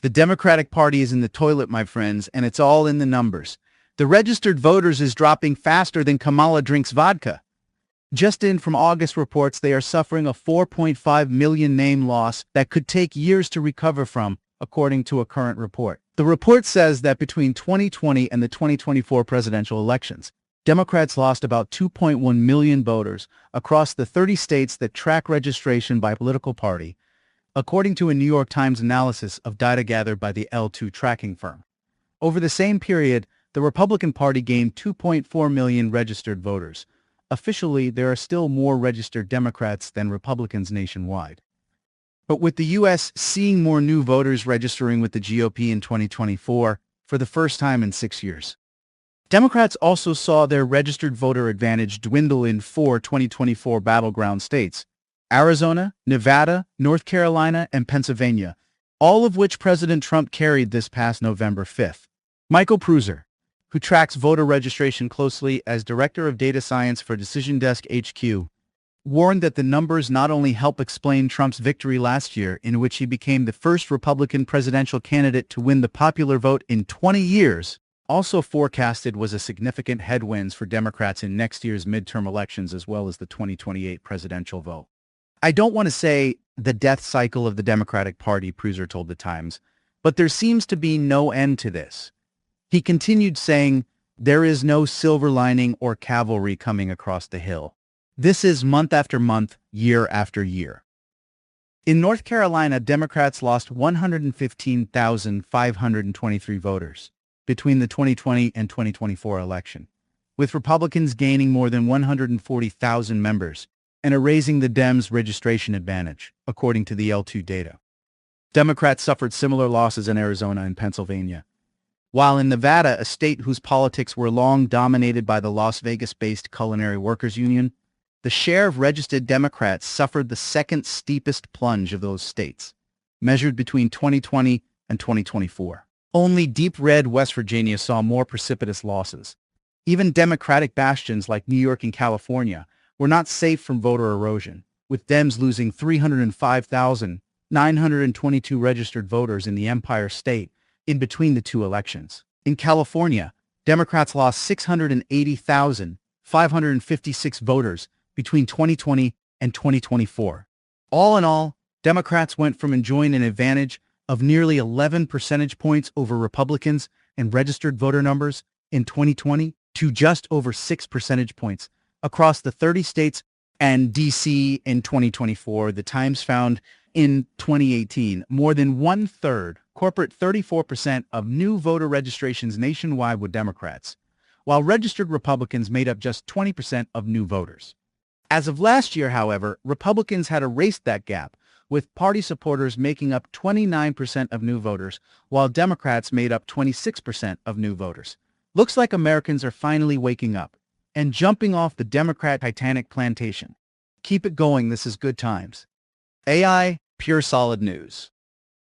The Democratic Party is in the toilet, my friends, and it's all in the numbers. The registered voters is dropping faster than Kamala drinks vodka. Just in from August reports they are suffering a 4.5 million name loss that could take years to recover from, according to a current report. The report says that between 2020 and the 2024 presidential elections, Democrats lost about 2.1 million voters across the 30 states that track registration by political party, according to a New York Times analysis of data gathered by the L2 tracking firm. Over the same period, the Republican Party gained 2.4 million registered voters. Officially, there are still more registered Democrats than Republicans nationwide. But with the U.S. seeing more new voters registering with the GOP in 2024 for the first time in 6 years. Democrats also saw their registered voter advantage dwindle in 4 2024 battleground states: Arizona, Nevada, North Carolina, and Pennsylvania, all of which President Trump carried this past November 5th. Michael Pruser, who tracks voter registration closely as Director of Data Science for Decision Desk HQ, warned that the numbers not only help explain Trump's victory last year, in which he became the first Republican presidential candidate to win the popular vote in 20 years, also forecasted was a significant headwinds for Democrats in next year's midterm elections as well as the 2028 presidential vote. I don't want to say the death cycle of the Democratic Party, Pruser told the Times, but there seems to be no end to this. He continued saying, there is no silver lining or cavalry coming across the hill. This is month after month, year after year. In North Carolina, Democrats lost 115,523 voters between the 2020 and 2024 election, with Republicans gaining more than 140,000 members and erasing the Dems' registration advantage, according to the L2 data. Democrats suffered similar losses in Arizona and Pennsylvania, while in Nevada, a state whose politics were long dominated by the Las Vegas-based Culinary Workers Union, the share of registered Democrats suffered the second steepest plunge of those states, measured between 2020 and 2024. Only deep red West Virginia saw more precipitous losses. Even Democratic bastions like New York and California were not safe from voter erosion, with Dems losing 305,922 registered voters in the Empire State in between the two elections. In California, Democrats lost 680,556 voters between 2020 and 2024. All in all, Democrats went from enjoying an advantage of nearly 11 percentage points over Republicans in registered voter numbers in 2020 to just over 6 percentage points across the 30 states and D.C. in 2024. The Times found in 2018, more than one-third, corporate 34% of new voter registrations nationwide were Democrats, while registered Republicans made up just 20% of new voters. As of last year, however, Republicans had erased that gap, with party supporters making up 29% of new voters, while Democrats made up 26% of new voters. Looks like Americans are finally waking up and jumping off the Democrat Titanic plantation. Keep it going, this is good times. AI, pure solid news.